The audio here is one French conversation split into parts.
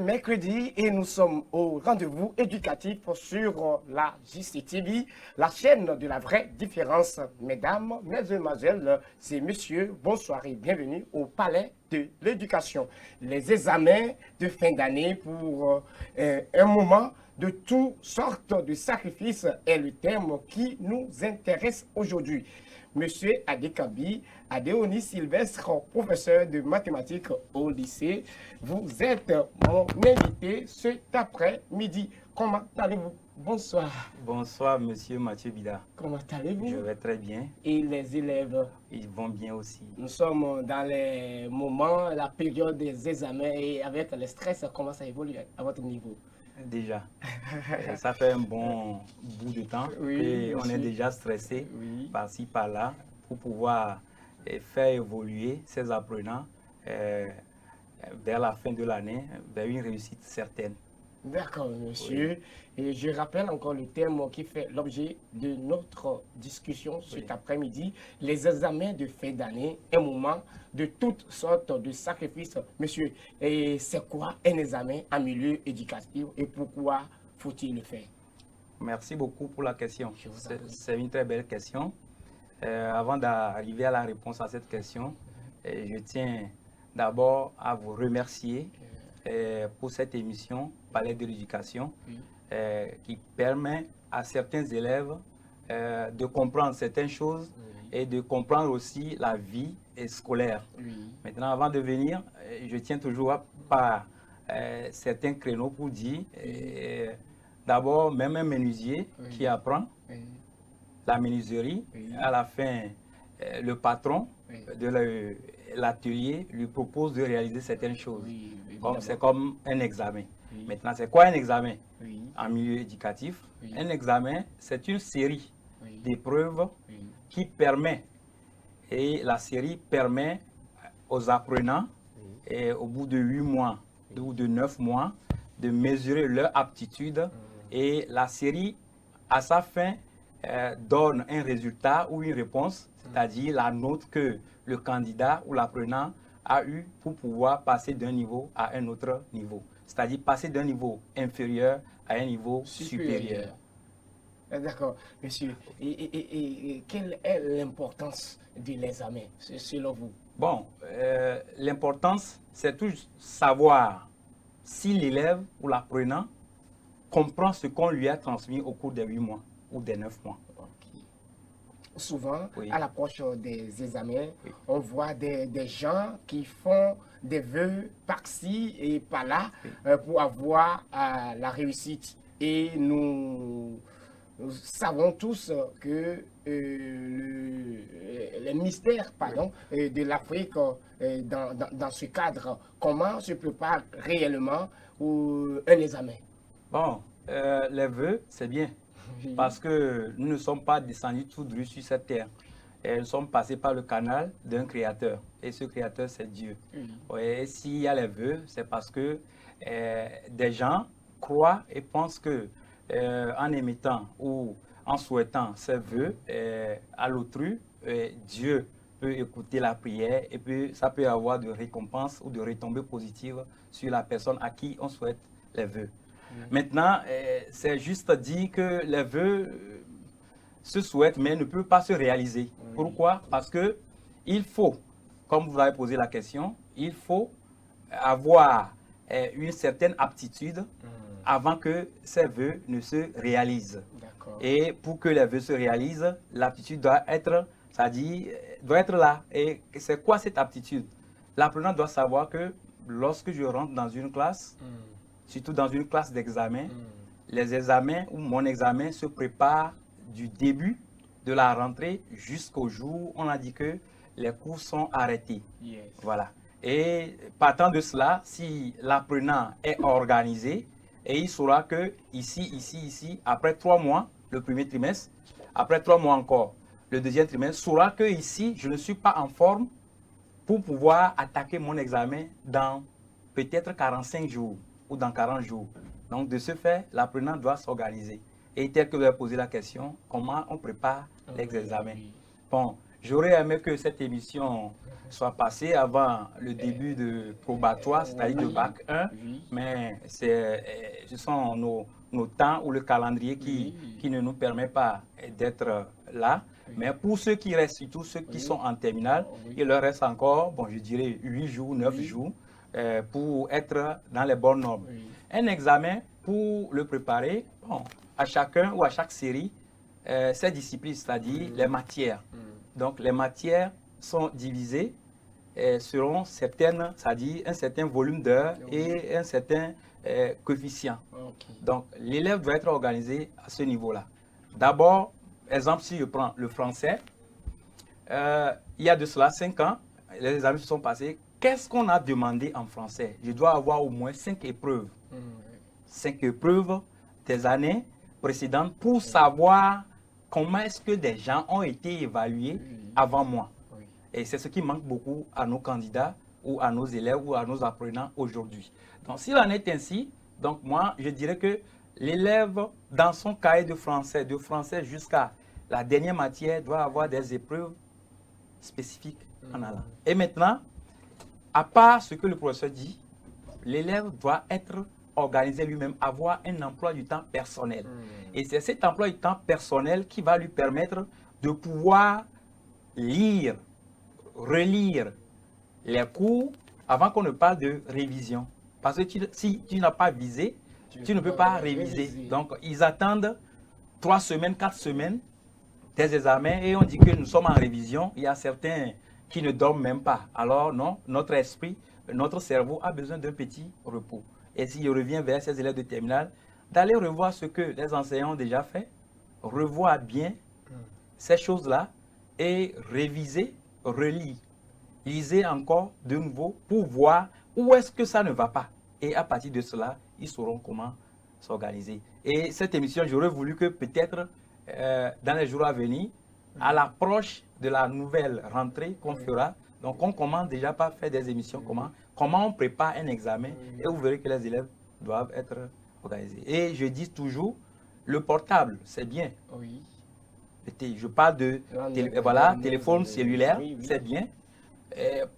Mercredi et nous sommes au rendez-vous éducatif sur la JCTV, la chaîne de la vraie différence. Mesdames, mesdemoiselles et messieurs, bonsoir et bienvenue au Palais de l'Éducation. Les examens de fin d'année pour un moment de toutes sortes de sacrifices est le thème qui nous intéresse aujourd'hui. Monsieur Adekabi Adéonis Sylvestre, professeur de mathématiques au lycée, vous êtes mon invité cet après-midi. Comment allez-vous? Bonsoir. Bonsoir, monsieur Mathieu Bida. Comment allez-vous? Je vais très bien. Et les élèves? Ils vont bien aussi. Nous sommes dans les moments, la période des examens et avec le stress, comment ça évolue à votre niveau? Déjà, ça fait un bon bout de temps et on est déjà stressé par-ci, par-là pour pouvoir faire évoluer ces apprenants vers la fin de l'année, vers une réussite certaine. D'accord, monsieur. Et je rappelle encore le thème qui fait l'objet de notre discussion cet après-midi, les examens de fin d'année, un moment de toutes sortes de sacrifices. Monsieur, et c'est quoi un examen en milieu éducatif et pourquoi faut-il le faire? Merci beaucoup pour la question. C'est une très belle question. Avant d'arriver à la réponse à cette question, je tiens d'abord à vous remercier pour cette émission Palais de l'Éducation qui permet à certains élèves de comprendre certaines choses et de comprendre aussi la vie scolaire. Maintenant, avant de venir, je tiens toujours par certains créneaux pour dire d'abord, même un menuisier qui apprend la menuiserie, à la fin, le patron de l'atelier lui propose de réaliser certaines choses. C'est comme un examen. Maintenant, c'est quoi un examen en milieu éducatif? Un examen, c'est une série d'épreuves qui permet, et la série permet aux apprenants, au bout de 8 mois ou de 9 mois, de mesurer leur aptitude et la série, à sa fin, donne un résultat ou une réponse, c'est-à-dire la note que le candidat ou l'apprenant a eu pour pouvoir passer d'un niveau à un autre niveau. C'est-à-dire passer d'un niveau inférieur à un niveau supérieur. D'accord, monsieur. Et quelle est l'importance de l'examen, selon vous? Bon, l'importance, c'est tout savoir si l'élève ou l'apprenant comprend ce qu'on lui a transmis au cours des 8 mois ou des 9 mois. Souvent, à l'approche des examens, on voit des gens qui font des vœux par-ci et par-là pour avoir la réussite. Et nous savons tous que les mystères de l'Afrique, dans ce cadre, comment se prépare réellement un examen? Bon, les vœux, c'est bien. Parce que nous ne sommes pas descendus tout droit sur cette terre. nous sommes passés par le canal d'un créateur. Et ce créateur, c'est Dieu. Et s'il y a les vœux, c'est parce que des gens croient et pensent que en émettant ou en souhaitant ces vœux à l'autrui, Dieu peut écouter la prière et puis ça peut avoir de récompenses ou de retombées positives sur la personne à qui on souhaite les vœux. Maintenant, c'est juste dit que les vœux se souhaitent mais ne peuvent pas se réaliser. Pourquoi? Parce que il faut, comme vous avez posé la question, il faut avoir une certaine aptitude avant que ces vœux ne se réalisent. Et pour que les vœux se réalisent, l'aptitude doit être, c'est-à-dire, doit être là. Et c'est quoi cette aptitude? L'apprenant doit savoir que lorsque je rentre dans une classe, surtout dans une classe d'examen, les examens ou mon examen se prépare du début de la rentrée jusqu'au jour où on a dit que les cours sont arrêtés. Voilà. Et partant de cela, si l'apprenant est organisé, et il saura que ici, après 3 mois, le premier trimestre, après 3 mois encore, le deuxième trimestre, saura que ici, je ne suis pas en forme pour pouvoir attaquer mon examen dans peut-être 45 jours ou dans 40 jours. Donc, de ce fait, l'apprenant doit s'organiser. Et tel que vous avez posé la question, comment on prépare les examens? Bon, j'aurais aimé que cette émission soit passée avant le début de probatoire, c'est-à-dire de bac 1, mais ce sont nos temps ou le calendrier qui ne nous permet pas d'être là. Mais pour ceux qui restent, surtout ceux qui sont en terminale, il leur reste encore, bon, je dirais 8 jours, 9 jours pour être dans les bonnes normes. Un examen, pour le préparer, bon, à chacun ou à chaque série, ces disciplines, c'est-à-dire les matières. Donc, les matières sont divisées selon certaines, c'est-à-dire un certain volume d'heures et un certain coefficient. Donc, l'élève doit être organisé à ce niveau-là. D'abord, exemple, si je prends le français, il y a de cela 5 ans, les examens se sont passés. Qu'est-ce qu'on a demandé en français? Je dois avoir au moins 5 épreuves. 5 épreuves des années précédentes pour savoir comment est-ce que des gens ont été évalués avant moi. Et c'est ce qui manque beaucoup à nos candidats ou à nos élèves ou à nos apprenants aujourd'hui. Donc, s'il en est ainsi, donc moi, je dirais que l'élève, dans son cahier de français jusqu'à la dernière matière, doit avoir des épreuves spécifiques en allant. Et maintenant, à part ce que le professeur dit, l'élève doit être organisé lui-même, avoir un emploi du temps personnel. Et c'est cet emploi du temps personnel qui va lui permettre de pouvoir lire, relire les cours avant qu'on ne parle de révision. Parce que si tu n'as pas visé, tu ne peux pas réviser. Donc, ils attendent 3 semaines, 4 semaines des examens et on dit que nous sommes en révision. Il y a certains qui ne dorment même pas. Alors, non, notre esprit, notre cerveau a besoin d'un petit repos. Et si je reviens vers ces élèves de terminale, d'aller revoir ce que les enseignants ont déjà fait, revoir bien ces choses-là et réviser, relire. Lisez encore de nouveau pour voir où est-ce que ça ne va pas. Et à partir de cela, ils sauront comment s'organiser. Et cette émission, j'aurais voulu que peut-être dans les jours à venir, à l'approche de la nouvelle rentrée qu'on fera, donc on commence déjà par faire des émissions, comment on prépare un examen, et vous verrez que les élèves doivent être organisés. Et je dis toujours, le portable, c'est bien. Je parle de téléphone cellulaire, c'est bien.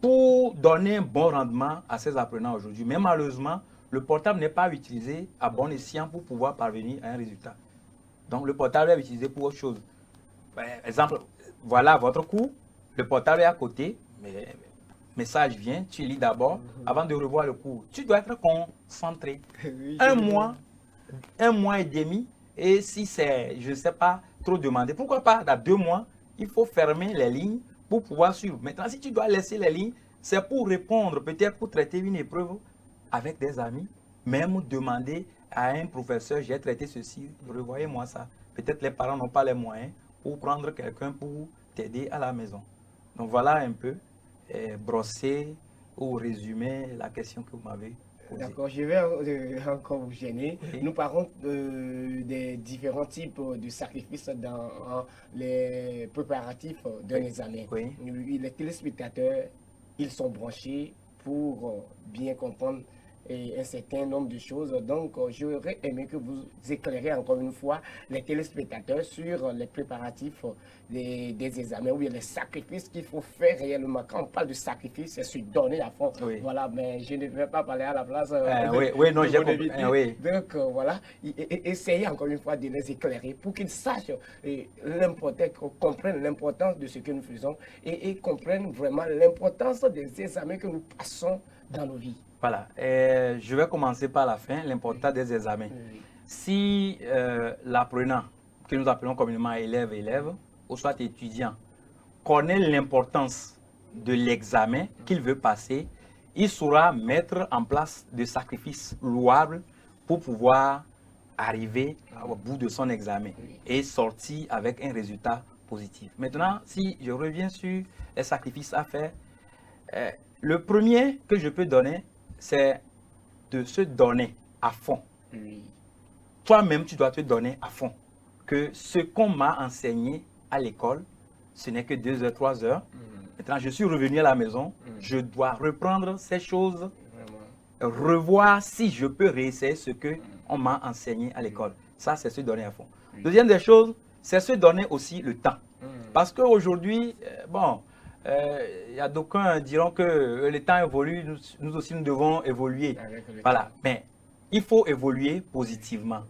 Pour donner un bon rendement à ces apprenants aujourd'hui. Mais malheureusement, le portable n'est pas utilisé à bon escient pour pouvoir parvenir à un résultat. Donc, le portable est utilisé pour autre chose. Par exemple, voilà votre cours, le portable est à côté, mais message vient, tu lis d'abord avant de revoir le cours. Tu dois être concentré. Un mois et demi, et si c'est, je ne sais pas, trop demandé, pourquoi pas, dans 2 mois, il faut fermer les lignes pour pouvoir suivre. Maintenant, si tu dois laisser les lignes, c'est pour répondre, peut-être pour traiter une épreuve avec des amis, même demander à un professeur, j'ai traité ceci, revoyez-moi ça. Peut-être les parents n'ont pas les moyens pour prendre quelqu'un pour t'aider à la maison. Donc voilà un peu, brosser ou résumer la question que vous m'avez poser. D'accord, je vais encore vous gêner. Oui. Nous parlons des différents types de sacrifices dans les préparatifs d'un examen. Oui. Les téléspectateurs, ils sont branchés pour bien comprendre un certain nombre de choses. Donc, j'aurais aimé que vous éclairez encore une fois les téléspectateurs sur les préparatifs des examens ou bien les sacrifices qu'il faut faire réellement. Quand on parle de sacrifice, c'est se donner à fond. Oui. Voilà, mais je ne vais pas parler à la place. Oui, non, de j'ai mon compris. invité. Oui. Donc, voilà, essayez encore une fois de les éclairer pour qu'ils sachent l'importance, qu'ils comprennent l'importance de ce que nous faisons et comprennent vraiment l'importance des examens que nous passons dans nos vies. Voilà. Je vais commencer par la fin, l'importance des examens. Oui. Si l'apprenant, que nous appelons communément élève, ou soit étudiant, connaît l'importance de l'examen qu'il veut passer, il saura mettre en place des sacrifices louables pour pouvoir arriver au bout de son examen et sortir avec un résultat positif. Maintenant, si je reviens sur les sacrifices à faire, le premier que je peux donner, c'est de se donner à fond. Oui. Toi-même, tu dois te donner à fond. Que ce qu'on m'a enseigné à l'école, ce n'est que 2 heures, 3 heures. Maintenant, je suis revenu à la maison, je dois reprendre ces choses, revoir si je peux réessayer ce qu'on m'a enseigné à l'école. Ça, c'est se donner à fond. Deuxième des choses, c'est se donner aussi le temps. Parce qu'aujourd'hui, il y a d'aucuns diront que le temps évolue, nous aussi nous devons évoluer. Voilà, mais il faut évoluer positivement.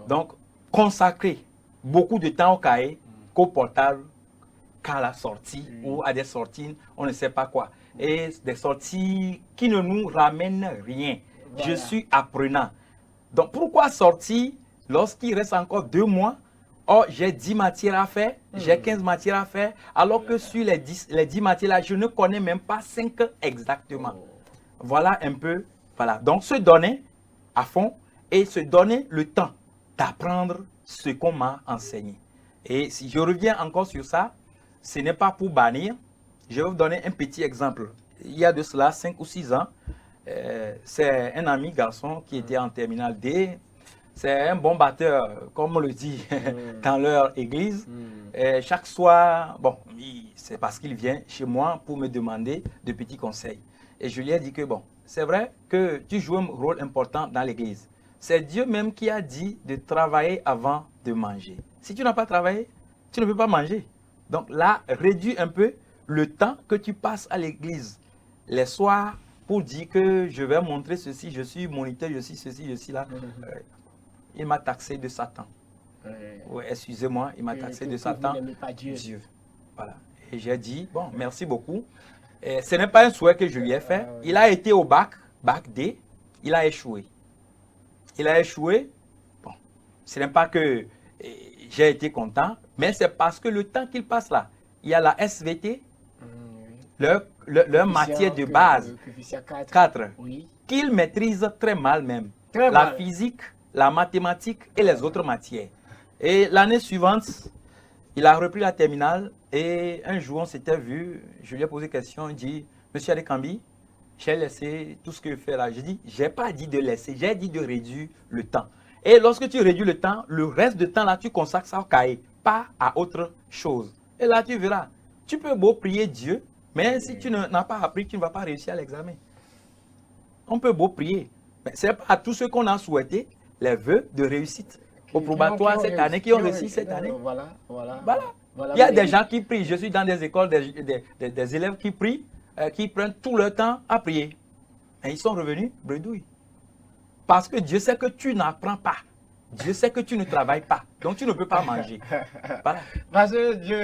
Donc, consacrer beaucoup de temps au cahier, qu'au portable, qu'à la sortie ou à des sorties, on ne sait pas quoi. Et des sorties qui ne nous ramènent rien. Voilà. Je suis apprenant. Donc, pourquoi sortir lorsqu'il reste encore 2 mois? Oh, j'ai 10 matières à faire, j'ai 15 matières à faire, alors que sur les 10 matières-là, je ne connais même pas 5 exactement. Voilà un peu, voilà. Donc, se donner à fond et se donner le temps d'apprendre ce qu'on m'a enseigné. Et si je reviens encore sur ça, ce n'est pas pour bannir. Je vais vous donner un petit exemple. Il y a de cela 5 ou 6 ans, c'est un ami garçon qui était en terminale D. C'est un bon batteur, comme on le dit dans leur église. Et chaque soir, bon, c'est parce qu'il vient chez moi pour me demander de petits conseils. Et je lui ai dit que, bon, c'est vrai que tu joues un rôle important dans l'église. C'est Dieu même qui a dit de travailler avant de manger. Si tu n'as pas travaillé, tu ne peux pas manger. Donc là, réduis un peu le temps que tu passes à l'église les soirs pour dire que je vais montrer ceci, je suis moniteur, je suis ceci, je suis là. Il m'a taxé de Satan. Ouais, excusez-moi, il m'a taxé de Satan. Pas Dieu. Voilà. Et j'ai dit, bon, merci beaucoup. Et ce n'est pas un souhait que je lui ai fait. Il a été au bac D, il a échoué. Il a échoué. Bon, ce n'est pas que j'ai été content, mais c'est parce que le temps qu'il passe là, il y a la SVT, leur matière de base, 4, qu'il maîtrise très mal même. La physique, la mathématique et les autres matières. Et l'année suivante, il a repris la terminale et un jour on s'était vu, je lui ai posé question, il dit, Monsieur Adekambi, j'ai laissé tout ce que je fais là. Je dis, j'ai pas dit de laisser, j'ai dit de réduire le temps. Et lorsque tu réduis le temps, le reste du temps là, tu consacres ça au cahier, pas à autre chose. Et là, tu verras, tu peux beau prier Dieu, mais si tu n'as pas appris, tu ne vas pas réussir à l'examen. On peut beau prier, mais ce n'est pas à tous ceux qu'on a souhaité les vœux de réussite au probatoire cette année, qui ont réussi cette année. Voilà. Il y a des gens qui prient. Je suis dans des écoles, des élèves qui prient, qui prennent tout leur temps à prier. Et ils sont revenus bredouilles. Parce que Dieu sait que tu n'apprends pas. Dieu sait que tu ne travailles pas. Donc tu ne peux pas manger. Voilà. Parce que Dieu,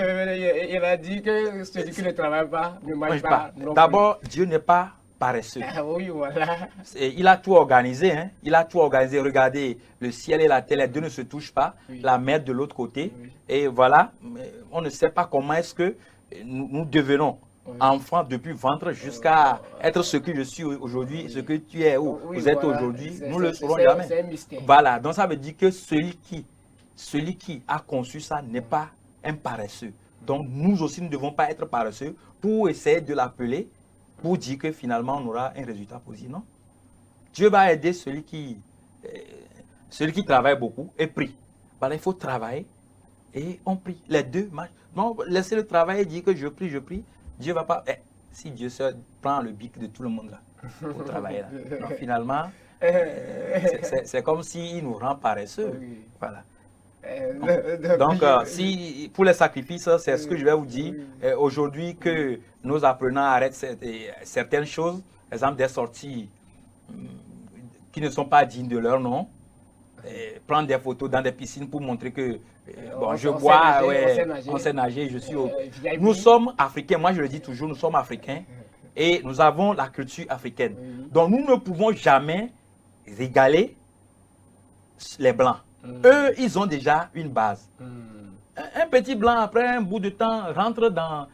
il a dit que celui qui ne travaille pas ne mange pas. D'abord, Dieu n'est pas paresseux. Oui, voilà. Il a tout organisé, hein. Il a tout organisé. Regardez, le ciel et la terre, les deux ne se touchent pas. La mer de l'autre côté. Et voilà, on ne sait pas comment est-ce que nous devenons enfants depuis ventre jusqu'à être ce que je suis aujourd'hui, ce que tu es ou vous êtes aujourd'hui. Nous ne le saurons jamais. C'est un mystère. Voilà, donc ça veut dire que celui qui a conçu ça n'est pas un paresseux. Donc nous aussi, nous ne devons pas être paresseux pour essayer de l'appeler, pour dire que finalement on aura un résultat positif. Non. Dieu va aider celui qui travaille beaucoup et prie. Voilà, il faut travailler et on prie. Les deux marchent. Non, laissez le travail et dire que je prie, je prie. Dieu va pas. Si Dieu se prend le bic de tout le monde là, pour travailler là. Donc, finalement, c'est comme s'il nous rend paresseux. Oui. Voilà. Donc, si pour les sacrifices, c'est ce que je vais vous dire. Aujourd'hui, que nos apprenants arrêtent certaines choses, par exemple des sorties qui ne sont pas dignes de leur nom, prendre des photos dans des piscines pour montrer que je bois, on sait nager, je suis Nous sommes africains, moi je le dis toujours, nous sommes africains et nous avons la culture africaine. Donc nous ne pouvons jamais égaler les blancs. Eux, ils ont déjà une base. Un petit blanc, après un bout de temps, rentre dans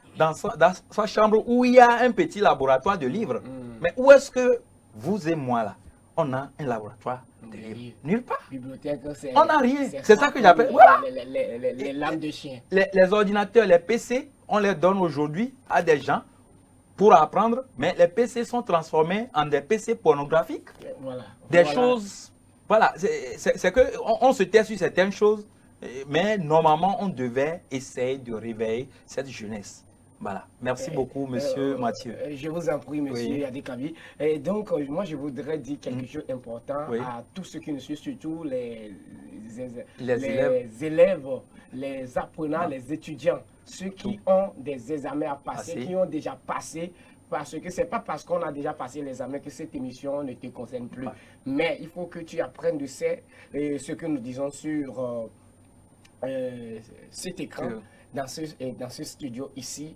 sa chambre où il y a un petit laboratoire de livres. Mais où est-ce que vous et moi, là, on a un laboratoire de livres? Nulle part. Bibliothèque, on n'a rien. C'est ça que j'appelle. Voilà. Les lames de chien. Les ordinateurs, les PC, on les donne aujourd'hui à des gens pour apprendre, mais les PC sont transformés en des PC pornographiques. Voilà. Des choses. Voilà, c'est qu'on se tait sur certaines choses, mais normalement, on devait essayer de réveiller cette jeunesse. Voilà. Merci beaucoup, monsieur Mathieu. Je vous en prie, monsieur Adekabi. Et donc, moi, je voudrais dire quelque chose d'important à tous ceux qui nous suivent, surtout les élèves, les apprenants, les étudiants, ceux qui ont des examens à passer, qui ont déjà passé. Parce que ce n'est pas parce qu'on a déjà passé les examens que cette émission ne te concerne plus. Mais il faut que tu apprennes de ce que nous disons sur cet écran, dans ce studio ici,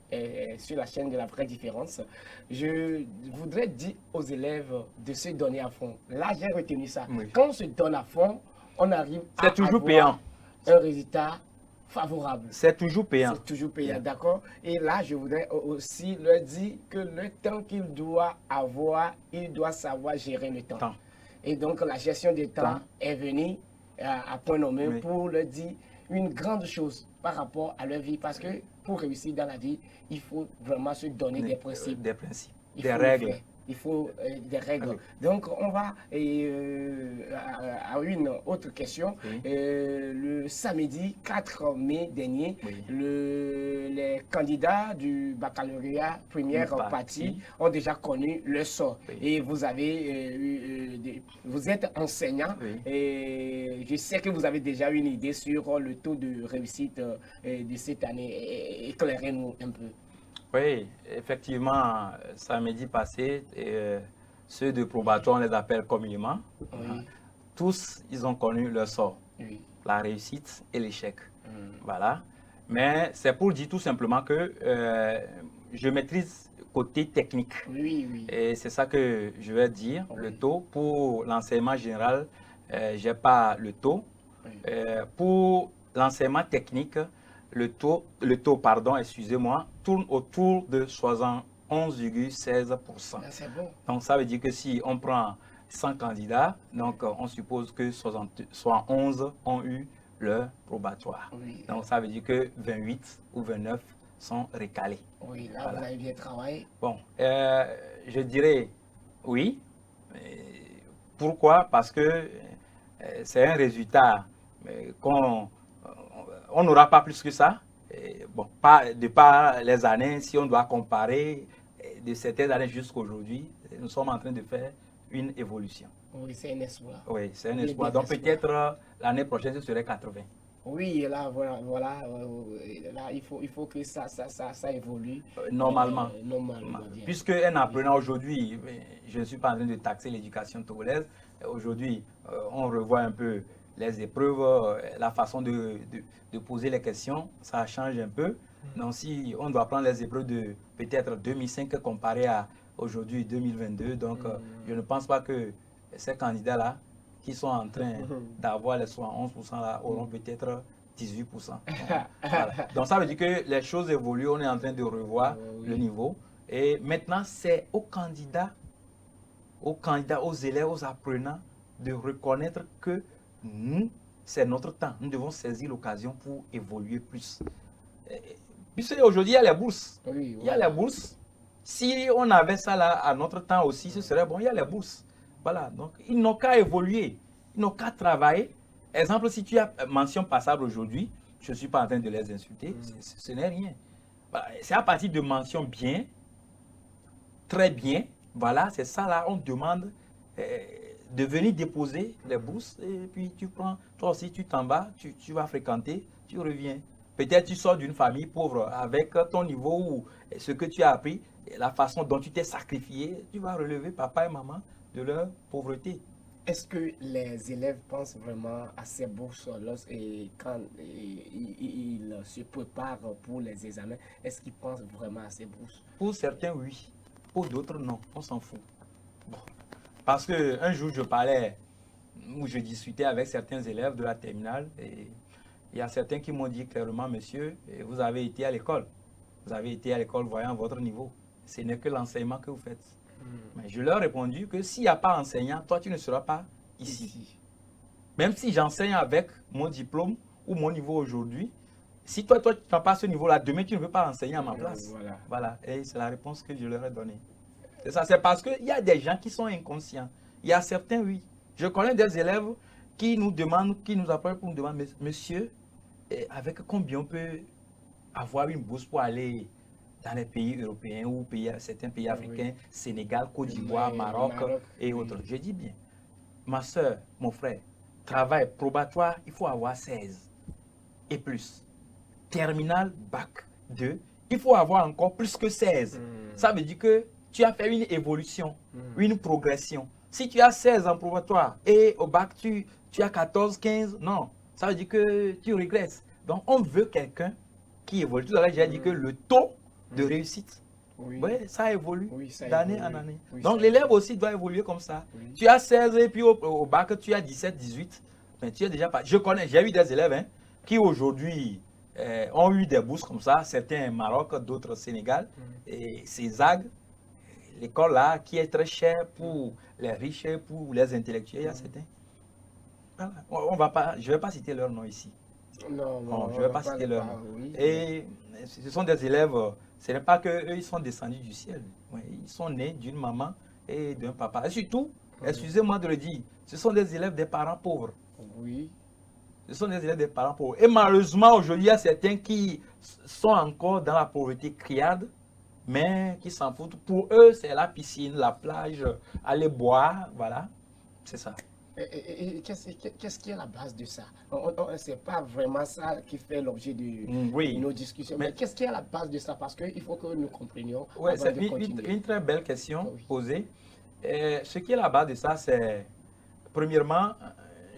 sur la chaîne de la vraie différence. Je voudrais dire aux élèves de se donner à fond. Là, j'ai retenu ça. Quand on se donne à fond, on arrive à toujours payant. Un résultat favorable. C'est toujours payant. C'est toujours payant, d'accord. Et là, je voudrais aussi leur dire que le temps qu'il doit avoir, il doit savoir gérer le temps. Et donc, la gestion du temps est venue à point nommé pour leur dire une grande chose par rapport à leur vie. Parce que pour réussir dans la vie, il faut vraiment se donner des principes. Des principes, des règles. Il faut des règles. Donc, on va à une autre question. Le samedi 4 mai dernier, les candidats du baccalauréat première partie ont déjà connu le sort. Et vous êtes enseignant et je sais que vous avez déjà une idée sur le taux de réussite de cette année. Éclairez-nous un peu. Oui, effectivement, samedi passé, ceux de probatoire, on les appelle communément. Tous, ils ont connu leur sort, la réussite et l'échec. Voilà. Mais c'est pour dire tout simplement que je maîtrise côté technique. Et c'est ça que je vais dire, le taux. Pour l'enseignement général, je n'ai pas le taux. Pour l'enseignement technique, le taux, excusez-moi, tourne autour de 71,16%. C'est bon. Donc, ça veut dire que si on prend 100 candidats, donc on suppose que 71 ont eu leur probatoire. Donc, ça veut dire que 28 ou 29 sont recalés. Oui, là, vous avez bien travaillé. Bon, je dirais oui. Pourquoi? Parce que c'est un résultat qu'on on n'aura pas plus que ça. Bon, de par les années, si on doit comparer de certaines années jusqu'à aujourd'hui, nous sommes en train de faire une évolution. Oui, c'est un espoir. Oui, c'est un espoir. Donc peut-être l'année prochaine, ce serait 80. Oui, et là, voilà, là, il faut que ça évolue. Normalement. Normalement. Puisque un apprenant aujourd'hui, je ne suis pas en train de taxer l'éducation togolaise. Aujourd'hui, on revoit un peu les épreuves, la façon de poser les questions, ça change un peu. Donc si on doit prendre les épreuves de peut-être 2005 comparé à aujourd'hui 2022, donc je ne pense pas que ces candidats-là qui sont en train d'avoir les 71% là auront peut-être 18%. Voilà. Donc ça veut dire que les choses évoluent, on est en train de revoir le niveau. Et maintenant, c'est aux candidats, aux élèves, aux apprenants de reconnaître que nous, c'est notre temps. Nous devons saisir l'occasion pour évoluer plus. Puisque aujourd'hui, il y a les bourses. Il y a les bourses. Si on avait ça là à notre temps aussi, ce serait bon. Il y a les bourses. Voilà, donc ils n'ont qu'à évoluer, ils n'ont qu'à travailler. Exemple, si tu as mention passable aujourd'hui, je ne suis pas en train de les insulter, ce n'est rien. Voilà, c'est à partir de mention bien, très bien, voilà, c'est ça là, on demande de venir déposer les bourses et puis tu prends, toi aussi tu t'en vas, tu vas fréquenter, tu reviens. Peut-être tu sors d'une famille pauvre avec ton niveau ou ce que tu as appris, la façon dont tu t'es sacrifié, tu vas relever papa et maman de leur pauvreté. Est-ce que les élèves pensent vraiment à ces bourses quand ils se préparent pour les examens? Est-ce qu'ils pensent vraiment à ces bourses? Pour certains, oui. Pour d'autres, non. On s'en fout. Bon. Parce qu'un jour, je parlais, ou je discutais avec certains élèves de la terminale, et il y a certains qui m'ont dit clairement, monsieur, vous avez été à l'école. Vous avez été à l'école voyant votre niveau. Ce n'est que l'enseignement que vous faites. Mais je leur ai répondu que s'il n'y a pas enseignant, toi, tu ne seras pas ici. Même si j'enseigne avec mon diplôme ou mon niveau aujourd'hui, si toi tu n'as pas ce niveau-là, demain, tu ne veux pas enseigner à ma place. Voilà. Et c'est la réponse que je leur ai donnée. C'est ça, c'est parce qu'il y a des gens qui sont inconscients. Il y a certains, oui. Je connais des élèves qui nous demandent, qui nous appellent pour nous demander, monsieur, avec combien on peut avoir une bourse pour aller dans les pays européens ou certains pays africains, Sénégal, Côte d'Ivoire, Maroc et autres. Je dis bien, ma soeur, mon frère, travail probatoire, il faut avoir 16 et plus. Terminal, bac 2, il faut avoir encore plus que 16. Ça veut dire que tu as fait une évolution, une progression. Si tu as 16 en probatoire et au bac tu as 14, 15, non, ça veut dire que tu régresses. Donc on veut quelqu'un qui évolue. Tout à l'heure, j'ai dit que le taux de réussite, ça évolue d'année en année. Donc l'élève aussi doit évoluer comme ça. Tu as 16 et puis au bac tu as 17, 18. Mais tu es déjà pas. J'ai eu des élèves qui aujourd'hui ont eu des bourses comme ça, certains Maroc, d'autres Sénégal, et CESAG, l'école là qui est très chère pour les riches, pour les intellectuels, il y a certains. Voilà. Je ne vais pas citer leur nom ici. Non, je ne vais pas citer leur nom. Et ce sont des élèves, ce n'est pas qu'eux, ils sont descendus du ciel. Ils sont nés d'une maman et d'un papa. Et surtout, excusez-moi de le dire, ce sont des élèves des parents pauvres. Oui. Ce sont des élèves des parents pauvres. Et malheureusement, aujourd'hui, il y a certains qui sont encore dans la pauvreté criarde, mais qui s'en foutent. Pour eux, c'est la piscine, la plage, aller boire, voilà. C'est ça. Et qu'est-ce qui est la base de ça? Ce n'est pas vraiment ça qui fait l'objet de nos discussions. Mais qu'est-ce qui est la base de ça? Parce qu'il faut que nous comprenions. Oui, c'est une très belle question posée. Ce qui est la base de ça, c'est, premièrement,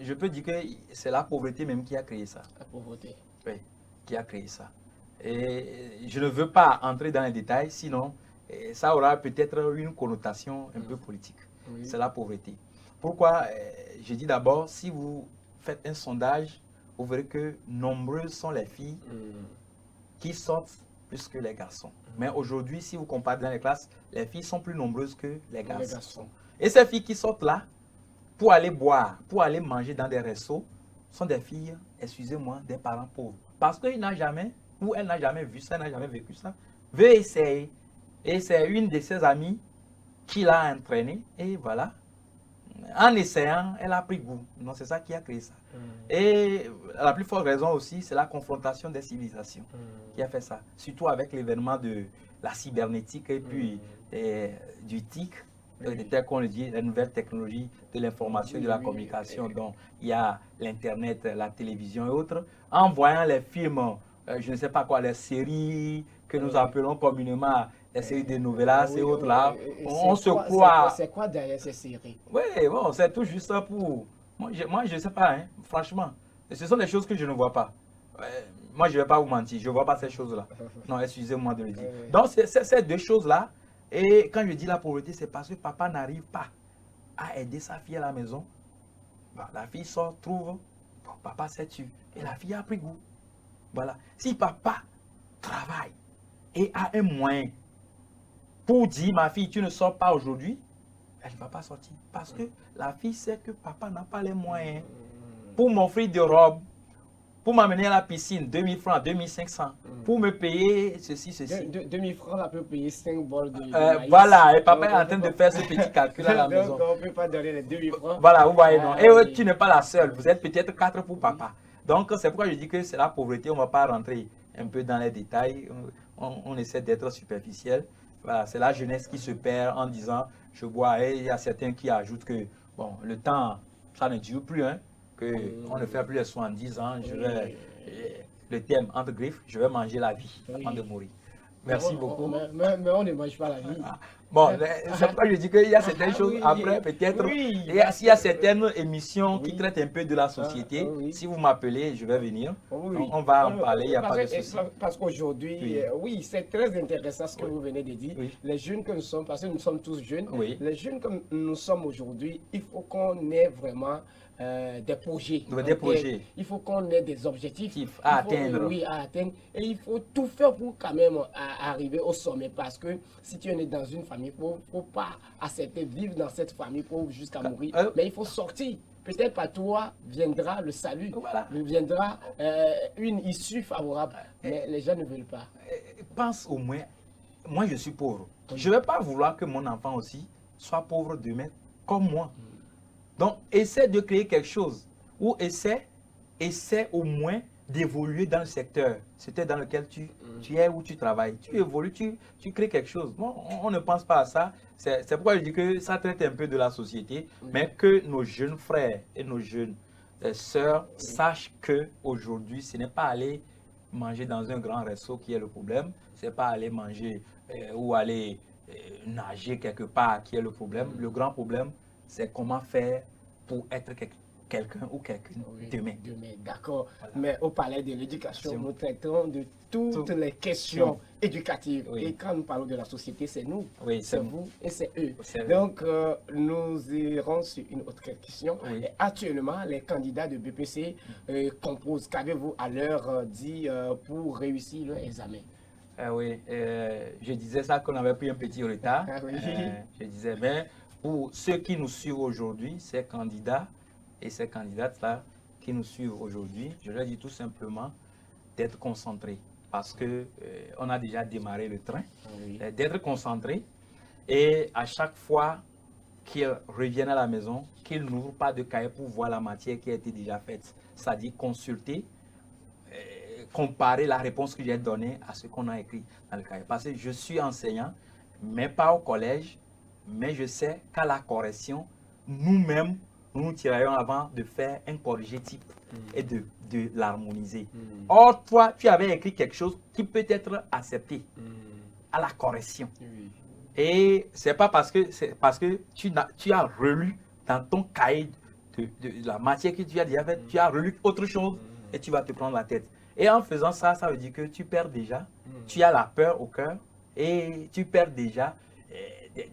je peux dire que c'est la pauvreté même qui a créé ça. La pauvreté. Oui, qui a créé ça. Et je ne veux pas entrer dans les détails, sinon ça aura peut-être une connotation un peu politique. C'est la pauvreté. Pourquoi? Je dis d'abord, si vous faites un sondage, vous verrez que nombreuses sont les filles qui sortent plus que les garçons. Mais aujourd'hui, si vous comparez dans les classes, les filles sont plus nombreuses que les garçons. Et ces filles qui sortent là, pour aller boire, pour aller manger dans des restos, sont des filles, excusez-moi, des parents pauvres. Parce qu'il n'a jamais, ou elle n'a jamais vu ça, elle n'a jamais vécu ça, veut essayer. Et c'est une de ses amies qui l'a entraînée, et voilà. En essayant, elle a pris goût. Non, c'est ça qui a créé ça. Et la plus forte raison aussi, c'est la confrontation des civilisations qui a fait ça. Surtout avec l'événement de la cybernétique et puis du TIC, tel qu'on le dit, la nouvelle technologie de l'information et de la communication. Donc, il y a l'Internet, la télévision et autres. En voyant les films, je ne sais pas quoi, les séries que nous appelons communément les séries de novellas et autres là, on se croit. C'est quoi derrière ces séries? Oui, bon, c'est tout juste ça pour. Moi, je ne sais pas, hein, franchement. Ce sont des choses que je ne vois pas. Moi, je ne vais pas vous mentir, je ne vois pas ces choses-là. Non, excusez-moi de le dire. Donc, c'est ces deux choses-là. Et quand je dis la pauvreté, c'est parce que papa n'arrive pas à aider sa fille à la maison. Bah, la fille sort, trouve, bon, papa s'est tué. Et la fille a pris goût. Voilà. Si papa travaille et a un moyen pour dire, ma fille, tu ne sors pas aujourd'hui, elle ne va pas sortir. Parce que la fille sait que papa n'a pas les moyens pour m'offrir des robes, Pour m'amener à la piscine, 2000 francs, 2500. Pour me payer ceci, ceci. 2000 francs, on peut payer 5 bols de maïs. Voilà, et papa est en train de faire ce petit calcul à la maison. Donc, on ne peut pas donner les 2000 francs. Voilà, vous voyez, non. Et Oui. tu n'es pas la seule, vous êtes peut-être 4 pour papa. Donc, c'est pourquoi je dis que c'est la pauvreté, on ne va pas rentrer un peu dans les détails. On essaie d'être superficiel. Voilà, c'est la jeunesse qui se perd en disant, je bois, et il y a certains qui ajoutent que, bon, le temps, ça ne dure plus, hein, qu'on ne fait plus les 70 ans, le thème entre griffes, je vais manger la vie avant de mourir. Merci beaucoup. Mais on ne mange pas la vie. Bon, c'est pourquoi je dis qu'il y a certaines choses après, peut-être. S'il y a certaines émissions qui traitent un peu de la société, si vous m'appelez, je vais venir. On va en parler, il n'y a pas de souci. Parce qu'aujourd'hui, oui, c'est très intéressant ce que vous venez de dire. Les jeunes que nous sommes, parce que nous sommes tous jeunes, les jeunes comme nous sommes aujourd'hui, il faut qu'on ait vraiment des projets. Des projets. Il faut qu'on ait des objectifs à atteindre. Oui, à atteindre. Et il faut tout faire pour quand même arriver au sommet. Parce que si tu es né dans une famille pauvre, il ne faut pas accepter de vivre dans cette famille pauvre jusqu'à mourir. Mais il faut sortir. Peut-être par toi viendra le salut, viendra une issue favorable. Mais les gens ne veulent pas. Pense au moins, moi je suis pauvre. Je ne vais pas vouloir que mon enfant aussi soit pauvre demain comme moi. Donc, essaie de créer quelque chose ou essaie au moins d'évoluer dans le secteur dans lequel tu es ou tu travailles. Tu évolues, tu crées quelque chose. Bon, on ne pense pas à ça. C'est pourquoi je dis que ça traite un peu de la société, mais que nos jeunes frères et nos jeunes sœurs sachent qu'aujourd'hui, ce n'est pas aller manger dans un grand resto qui est le problème, ce n'est pas aller manger ou aller nager quelque part qui est le problème. Le grand problème, c'est comment faire pour être quelqu'un ou quelqu'une demain. D'accord. Voilà. Mais au palais de l'éducation, nous traitons de toutes les questions éducatives. Et quand nous parlons de la société, c'est nous, c'est vous et c'est eux. Donc, nous irons sur une autre question. Et actuellement, les candidats de BPC composent. Qu'avez-vous à leur dit pour réussir leur examen? Je disais ça qu'on avait pris un petit retard. Je disais, mais pour ceux qui nous suivent aujourd'hui, ces candidats et ces candidates-là qui nous suivent aujourd'hui, je leur dis tout simplement d'être concentrés parce qu'on a déjà démarré le train, d'être concentrés et à chaque fois qu'ils reviennent à la maison, qu'ils n'ouvrent pas de cahier pour voir la matière qui a été déjà faite, c'est-à-dire consulter, comparer la réponse que j'ai donnée à ce qu'on a écrit dans le cahier. Parce que je suis enseignant, mais pas au collège, mais je sais qu'à la correction, nous-mêmes, nous tirons avant de faire un corrigé type et de l'harmoniser. Or, toi, tu avais écrit quelque chose qui peut être accepté à la correction. Et c'est pas parce que tu as relu dans ton cahier de la matière que tu as déjà faite, tu as relu autre chose et tu vas te prendre la tête. Et en faisant ça, ça veut dire que tu perds déjà, tu as la peur au cœur et tu perds déjà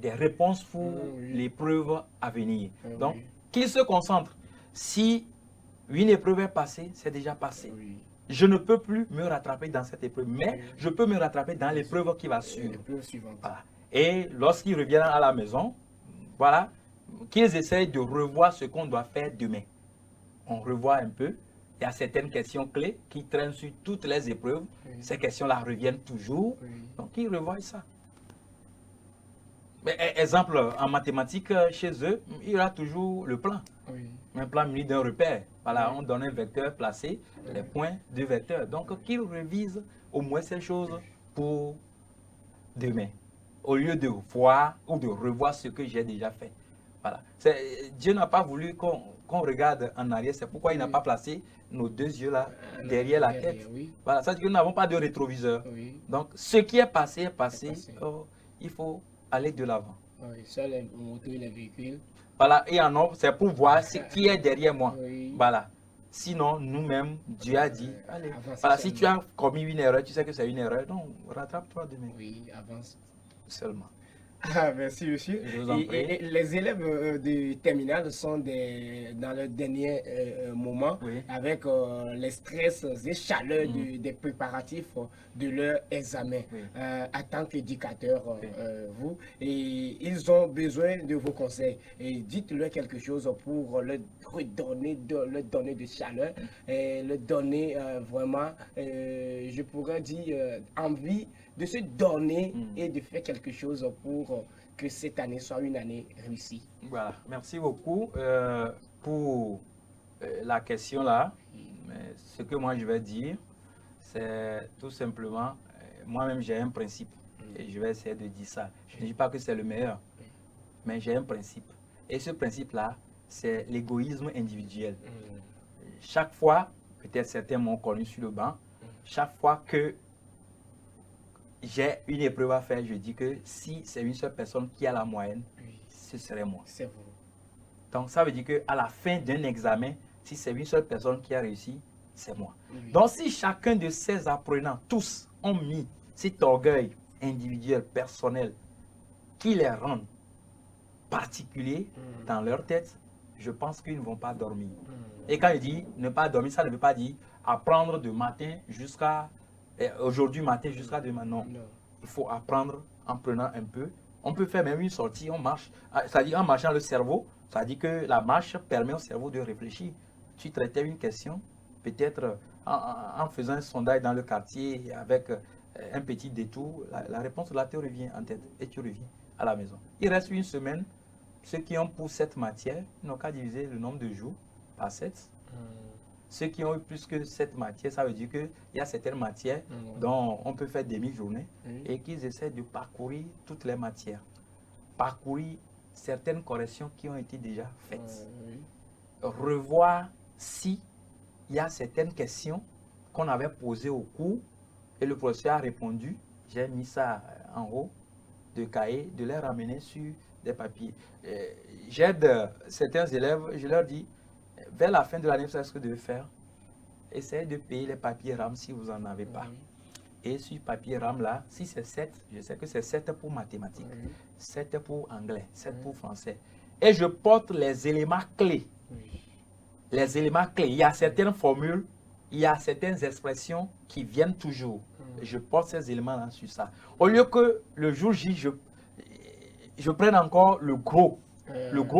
des réponses pour l'épreuve à venir. Donc, qu'ils se concentrent. Si une épreuve est passée, c'est déjà passé. Je ne peux plus me rattraper dans cette épreuve, mais je peux me rattraper dans l'épreuve qui va suivre. Voilà. Et lorsqu'ils reviennent à la maison, voilà, qu'ils essayent de revoir ce qu'on doit faire demain. On revoit un peu. Il y a certaines questions clés qui traînent sur toutes les épreuves. Ces questions-là reviennent toujours. Donc, ils revoient ça. Mais, exemple, en mathématiques, chez eux, il y aura toujours le plan. Un plan muni d'un repère. Voilà, on donne un vecteur placé, les points de vecteur. Donc, qu'ils révisent au moins ces choses pour demain. Au lieu de voir ou de revoir ce que j'ai déjà fait. Voilà. Dieu n'a pas voulu qu'on regarde en arrière. C'est pourquoi il n'a pas placé nos deux yeux là, derrière la tête. Voilà, ça veut dire que nous n'avons pas de rétroviseur. Donc, ce qui est passé est passé. Il faut aller de l'avant. Seul les motos et les véhicules. Voilà, et en or, c'est pour voir ce qui est derrière moi. Voilà. Sinon, nous-mêmes, Dieu a dit, allez, voilà, si tu as commis une erreur, tu sais que c'est une erreur, donc rattrape-toi demain. Avance. Seulement. Ah, merci, monsieur. Je vous en prie. Et les élèves de terminale sont dans le dernier moment Oui. avec les stress et chaleurs Mhm. des préparatifs de leur examen. Oui. En tant qu'éducateur, Oui. vous, et ils ont besoin de vos conseils. Et dites-leur quelque chose pour leur leur donner de chaleur et leur donner vraiment, je pourrais dire, envie de se donner et de faire quelque chose pour que cette année soit une année réussie. Voilà, merci beaucoup pour la question là. Mais ce que moi je vais dire, c'est tout simplement, moi-même j'ai un principe et je vais essayer de dire ça. Je ne dis pas que c'est le meilleur, mais j'ai un principe. Et ce principe-là, c'est l'égoïsme individuel. Chaque fois, peut-être certains m'ont connu sur le banc, chaque fois que j'ai une épreuve à faire, je dis que si c'est une seule personne qui a la moyenne, ce serait moi. C'est vous. Donc ça veut dire qu'à la fin d'un examen, si c'est une seule personne qui a réussi, c'est moi. Oui. Donc si chacun de ces apprenants, tous, ont mis cet orgueil individuel, personnel, qui les rend particuliers dans leur tête, je pense qu'ils ne vont pas dormir. Et quand je dis ne pas dormir, ça ne veut pas dire apprendre de matin jusqu'à aujourd'hui matin jusqu'à demain. Non. Il faut apprendre en prenant un peu. On peut faire même une sortie, on marche. C'est-à-dire en marchant le cerveau, ça dit que la marche permet au cerveau de réfléchir. Tu traitais une question, peut-être en faisant un sondage dans le quartier avec un petit détour, la réponse là te revient en tête et tu reviens à la maison. Il reste une semaine. Ceux qui ont pour cette matière n'ont qu'à diviser le nombre de jours par 7. Ceux qui ont eu plus que cette matière, ça veut dire qu'il y a certaines matières dont on peut faire demi-journée et qu'ils essaient de parcourir toutes les matières. Parcourir certaines corrections qui ont été déjà faites. Revoir si il y a certaines questions qu'on avait posées au cours et le professeur a répondu. J'ai mis ça en haut de cahier, de les ramener sur des papiers. J'aide certains élèves, je leur dis, vers la fin de l'année, vous savez ce que vous devez faire? Essayez de payer les papiers RAM si vous n'en avez pas. Et sur papier RAM là, si c'est 7, je sais que c'est 7 pour mathématiques, 7 pour anglais, 7 pour français. Et je porte les éléments clés. Les éléments clés. Il y a certaines formules, il y a certaines expressions qui viennent toujours. Je porte ces éléments-là sur ça. Au lieu que le jour J, je prenne encore le gros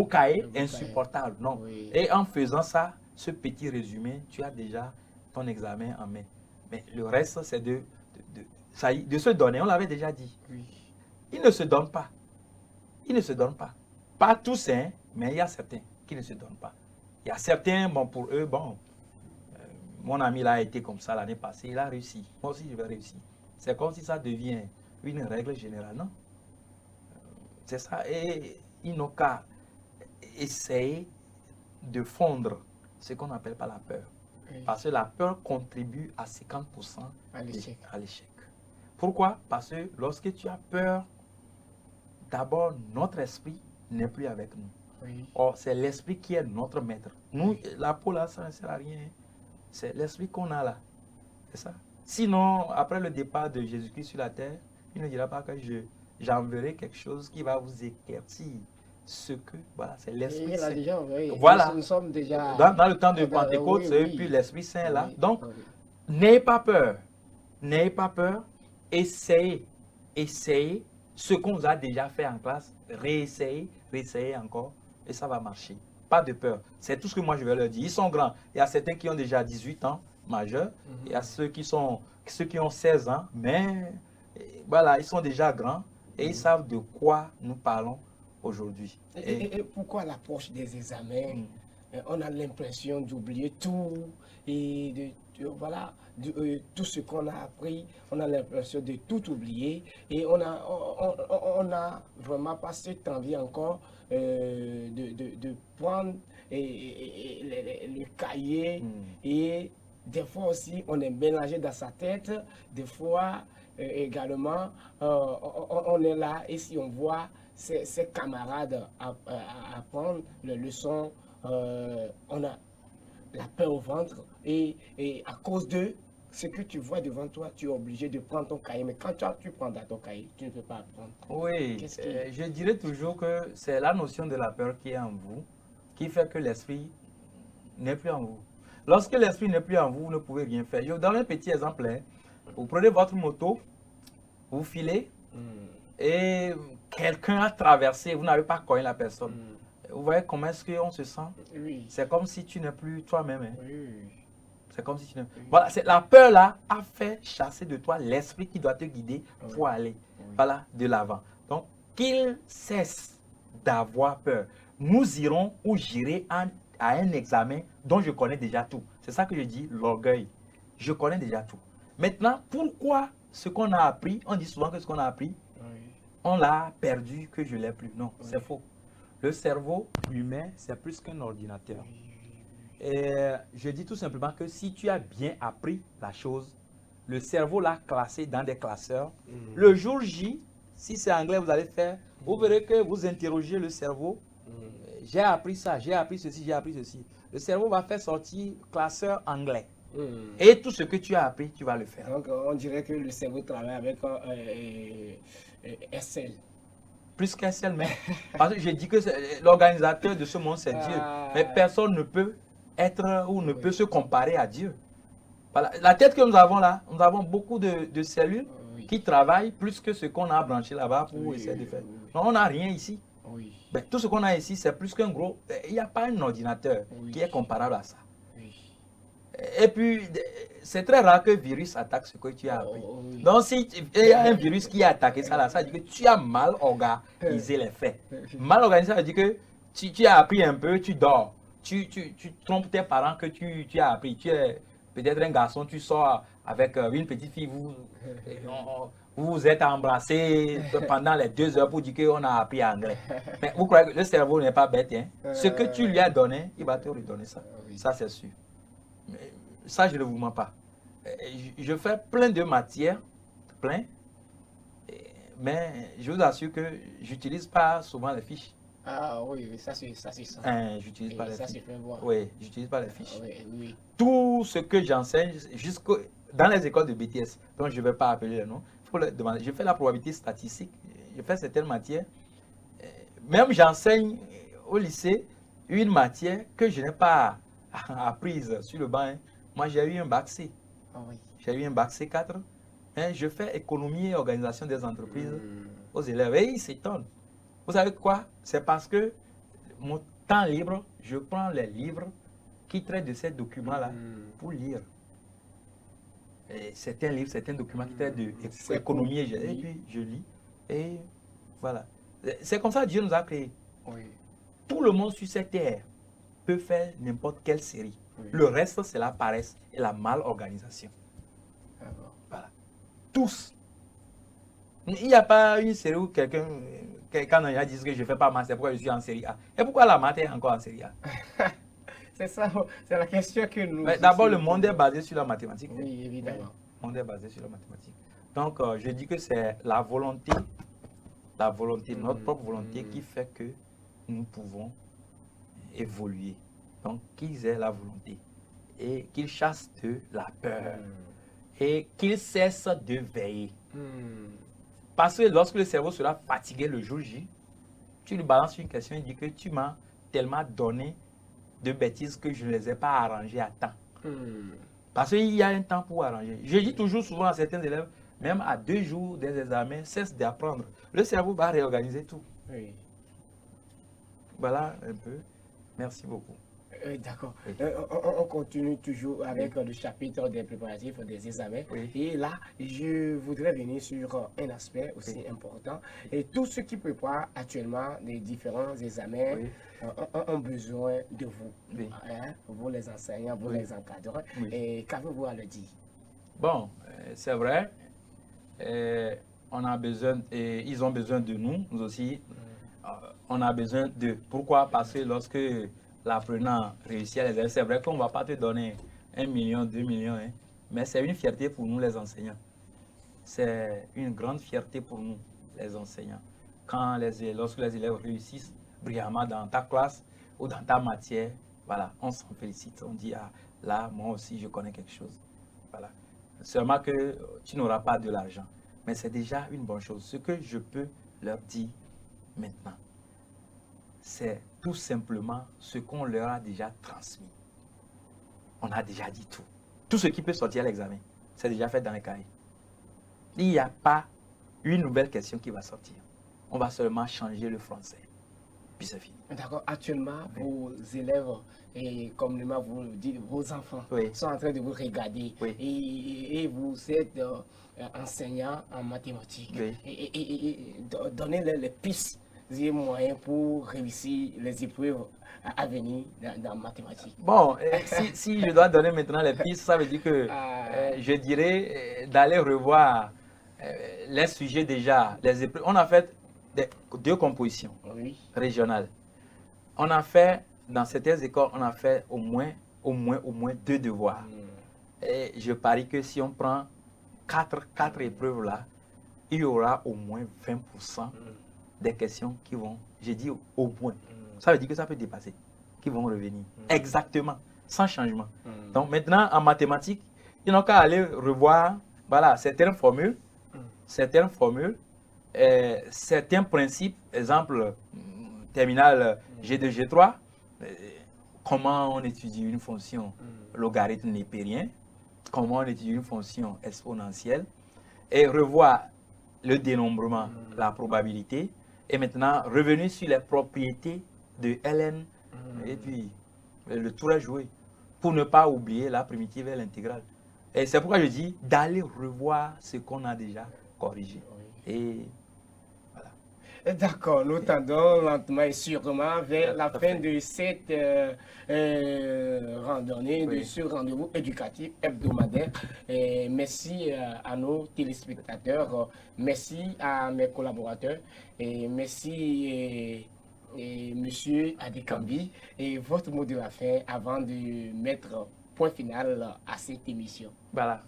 cahier insupportable. Non. Et en faisant ça, ce petit résumé, tu as déjà ton examen en main. Mais le reste, c'est de se donner. On l'avait déjà dit. Il ne se donne pas. Il ne se donne pas. Pas tous, hein, mais il y a certains qui ne se donnent pas. Il y a certains, bon, pour eux, bon, mon ami là a été comme ça l'année passée, il a réussi. Moi aussi, je vais réussir. C'est comme si ça devient une règle générale, non? C'est ça. Et ils n'ont qu'à essayer de fondre ce qu'on n'appelle pas la peur. Parce que la peur contribue à 50% à l'échec. Pourquoi? Parce que lorsque tu as peur, d'abord, notre esprit n'est plus avec nous. Or, c'est l'esprit qui est notre maître. Nous, la peau là, ça ne sert à rien. C'est l'esprit qu'on a là. C'est ça. Sinon, après le départ de Jésus-Christ sur la terre, il ne dira pas que j'enverrai quelque chose qui va vous éclaircir. Ce que, voilà, c'est l'Esprit Saint. Déjà, voilà. Nous sommes déjà... Dans le temps de Pentecôte, c'est puis l'Esprit Saint là. Donc, n'ayez pas peur. N'ayez pas peur. Essayez ce qu'on vous a déjà fait en classe. Réessayez encore. Et ça va marcher. Pas de peur. C'est tout ce que moi je vais leur dire. Ils sont grands. Il y a certains qui ont déjà 18 ans, majeurs. Il y a ceux qui ont 16 ans. Mais voilà, ils sont déjà grands. Et ils savent de quoi nous parlons aujourd'hui. Et pourquoi l'approche des examens, on a l'impression d'oublier tout et voilà, tout ce qu'on a appris, on a l'impression de tout oublier et on a vraiment pas cette envie encore de prendre le cahier et des fois aussi on est mélangé dans sa tête, des fois également on est là et si on voit ses camarades apprendre les leçons, on a la peur au ventre et à cause d'eux, ce que tu vois devant toi, tu es obligé de prendre ton cahier. Mais quand tu prends dans ton cahier, tu ne peux pas apprendre. Oui, je dirais toujours que c'est la notion de la peur qui est en vous qui fait que l'esprit n'est plus en vous. Lorsque l'esprit n'est plus en vous, vous ne pouvez rien faire. Je vous donne un petit exemple. Hein. Vous prenez votre moto, vous filez et quelqu'un a traversé, vous n'avez pas connu la personne. Vous voyez comment est-ce qu'on se sent? Oui. C'est comme si tu n'es plus toi-même. Hein. Oui. C'est comme si tu n'es... Voilà, la peur là a fait chasser de toi l'esprit qui doit te guider pour aller voilà, de l'avant. Donc, qu'il cesse d'avoir peur. Nous irons ou j'irai à un examen dont je connais déjà tout. C'est ça que je dis, l'orgueil. Je connais déjà tout. Maintenant, pourquoi ce qu'on a appris, on dit souvent que ce qu'on a appris, on l'a perdu, que je ne l'ai plus. Non, c'est faux. Le cerveau humain, c'est plus qu'un ordinateur. Et je dis tout simplement que si tu as bien appris la chose, le cerveau l'a classé dans des classeurs. Le jour J, si c'est anglais, vous allez faire, vous verrez que vous interrogez le cerveau. J'ai appris ça, j'ai appris ceci, j'ai appris ceci. Le cerveau va faire sortir classeur anglais. Et tout ce que tu as appris, tu vas le faire. Donc, on dirait que le cerveau travaille avec SL. Plus qu'SL, mais parce que je dis que l'organisateur de ce monde, c'est Dieu. Mais personne ne peut être ou ne peut se comparer à Dieu. Voilà. La tête que nous avons là, nous avons beaucoup de cellules qui travaillent plus que ce qu'on a branché là-bas pour essayer de faire. Donc, on n'a rien ici. Ben, tout ce qu'on a ici, c'est plus qu'un gros... Il n'y a pas un ordinateur qui est comparable à ça. Et puis, c'est très rare que le virus attaque ce que tu as appris. Donc, si il y a un virus qui a attaqué ça, là, ça veut dire que tu as mal organisé les faits. Mal organisé, ça veut dire que tu as appris un peu, tu dors. Tu trompes tes parents que tu as appris. Tu es peut-être un garçon, tu sors avec une petite fille, vous vous êtes embrassés pendant les 2 heures pour dire qu'on a appris anglais. Mais vous croyez que le cerveau n'est pas bête, hein? Ce que tu lui as donné, il va te redonner ça. Ça, c'est sûr. Mais ça, je ne vous mens pas. Je fais plein de matières, plein, mais je vous assure que je n'utilise pas souvent les fiches. Ah oui, ça c'est ça. J'utilise pas les ça fiches. se fait voir. Oui, j'utilise pas les fiches. Oui. Tout ce que j'enseigne, dans les écoles de BTS, dont je ne vais pas appeler le nom, il faut le demander. Je fais la probabilité statistique, je fais certaines matières. Même j'enseigne au lycée une matière que je n'ai pas apprise sur le banc. Hein. Moi, j'ai eu un bac C. J'ai eu un bac C4. Hein. Je fais économie et organisation des entreprises aux élèves. Et ils s'étonnent. Vous savez quoi? C'est parce que mon temps libre, je prends les livres qui traitent de ces documents-là pour lire. C'est un livre, c'est un document qui traite de l'économie et puis je lis. Et voilà. C'est comme ça que Dieu nous a créés. Tout le monde sur cette terre peut faire n'importe quelle série. Le reste, c'est la paresse et la mal-organisation. Voilà. Tous. Il n'y a pas une série où quelqu'un dit que je ne fais pas maths, c'est pourquoi je suis en série A. Et pourquoi la maths est encore en série A? C'est ça, c'est la question que nous... D'abord, le monde est basé sur la mathématique. Oui, évidemment. Le monde est basé sur la mathématique. Donc, je dis que c'est la volonté, notre propre volonté qui fait que nous pouvons évoluer. Donc, qu'ils aient la volonté et qu'ils chassent de la peur et qu'ils cessent de veiller. Parce que lorsque le cerveau sera fatigué le jour J, tu lui balances une question et dis que tu m'as tellement donné de bêtises que je ne les ai pas arrangées à temps. Parce qu'il y a un temps pour arranger. Je dis toujours souvent à certains élèves, même à 2 jours des examens, cesse d'apprendre. Le cerveau va réorganiser tout. Voilà un peu. Merci beaucoup. D'accord. On continue toujours avec le chapitre des préparatifs des examens. Et là, je voudrais venir sur un aspect aussi important. Et tous ceux qui préparent actuellement les différents examens ont besoin de vous. Hein? Vous les enseignants, vous les encadreurs. Et qu'avez-vous à le dire? Bon, c'est vrai. On a besoin, et ils ont besoin de nous, nous aussi. On a besoin d'eux. Pourquoi? Parce que lorsque l'apprenant réussit à les examens, c'est vrai qu'on ne va pas te donner 1 million, 2 millions, hein, mais c'est une fierté pour nous les enseignants. C'est une grande fierté pour nous les enseignants. Lorsque les élèves réussissent brillamment dans ta classe ou dans ta matière, voilà, on s'en félicite. On dit, ah, là, moi aussi, je connais quelque chose. Voilà. Seulement que tu n'auras pas de l'argent. Mais c'est déjà une bonne chose. Ce que je peux leur dire maintenant, c'est tout simplement ce qu'on leur a déjà transmis. On a déjà dit tout. Tout ce qui peut sortir à l'examen, c'est déjà fait dans les cahiers. Il n'y a pas une nouvelle question qui va sortir. On va seulement changer le français. Puis c'est fini. D'accord. Actuellement, vos élèves, et comme vous le dites, vos enfants sont en train de vous regarder. Et vous êtes enseignant en mathématiques. Et donnez-leur les pistes et moyens pour réussir les épreuves à venir dans mathématiques. Bon, si je dois donner maintenant les pistes, ça veut dire que je dirais d'aller revoir les sujets déjà, les épreuves. On a fait deux compositions régionales. On a fait, dans certaines écoles, on a fait au moins 2 devoirs. Et je parie que si on prend 4 épreuves là, il y aura au moins 20% des questions qui vont, j'ai dit au moins, ça veut dire que ça peut dépasser, qui vont revenir exactement, sans changement. Donc maintenant, en mathématiques, ils n'ont qu'à aller revoir certaines formules, certains principes, exemple, terminal G2, G3, comment on étudie une fonction logarithme népérien, comment on étudie une fonction exponentielle, et revoir le dénombrement, la probabilité, et maintenant revenir sur les propriétés de Ln, et puis le tour est joué, pour ne pas oublier la primitive et l'intégrale. Et c'est pourquoi je dis d'aller revoir ce qu'on a déjà corrigé. Et voilà. D'accord, nous tendons lentement et sûrement vers la fin de cette randonnée, de ce rendez-vous éducatif hebdomadaire. Merci à nos téléspectateurs, merci à mes collaborateurs, et merci Monsieur Adekambi. Et votre mot de la fin avant de mettre point final à cette émission. Voilà.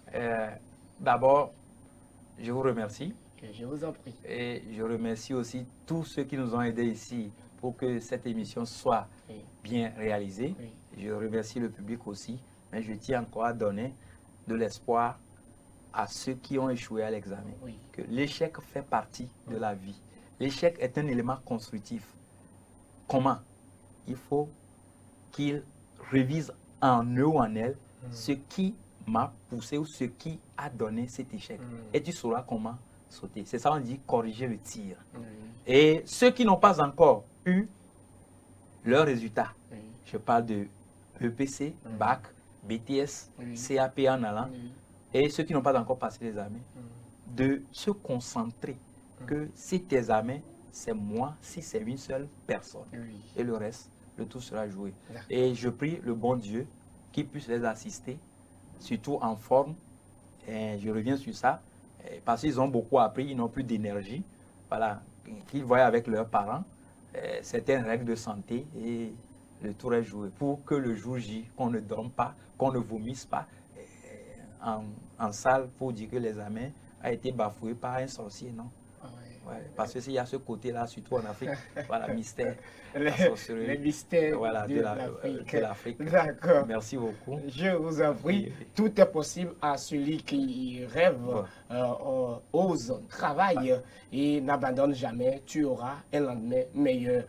D'abord, je vous remercie. Je vous en prie. Et je remercie aussi tous ceux qui nous ont aidés ici pour que cette émission soit bien réalisée. Je remercie le public aussi, mais je tiens encore à donner de l'espoir à ceux qui ont échoué à l'examen. Que l'échec fait partie de la vie. L'échec est un élément constructif. Comment? Il faut qu'ils révisent en eux ou en elles ce qui m'a poussé ou ce qui a donné cet échec. Et tu sauras comment sauter. C'est ça on dit corriger le tir. Et ceux qui n'ont pas encore eu leurs résultats, je parle de EPC, Bac, BTS, CAP en allant, et ceux qui n'ont pas encore passé les examens, de se concentrer que cet examen, c'est moi, si c'est une seule personne. Et le reste, le tout sera joué. Et je prie le bon Dieu qui puisse les assister, surtout en forme. Et je reviens sur ça, parce qu'ils ont beaucoup appris, ils n'ont plus d'énergie. Voilà, qu'ils voient avec leurs parents certaines règles de santé et le tour est joué. Pour que le jour J, qu'on ne dorme pas, qu'on ne vomisse pas en salle pour dire que l'examen a été bafoué par un sorcier, non? Parce qu'il y a ce côté-là, surtout en Afrique, voilà, mystère, la sorcellerie, les mystères de l'Afrique. D'accord. Merci beaucoup. Je vous en prie, tout est possible à celui qui rêve, ose, travaille et n'abandonne jamais. Tu auras un lendemain meilleur.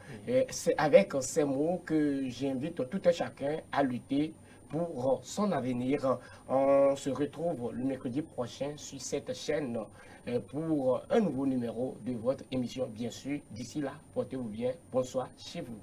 C'est avec ces mots que j'invite tout un chacun à lutter pour son avenir. On se retrouve le mercredi prochain sur cette chaîne pour un nouveau numéro de votre émission, bien sûr. D'ici là, portez-vous bien. Bonsoir chez vous.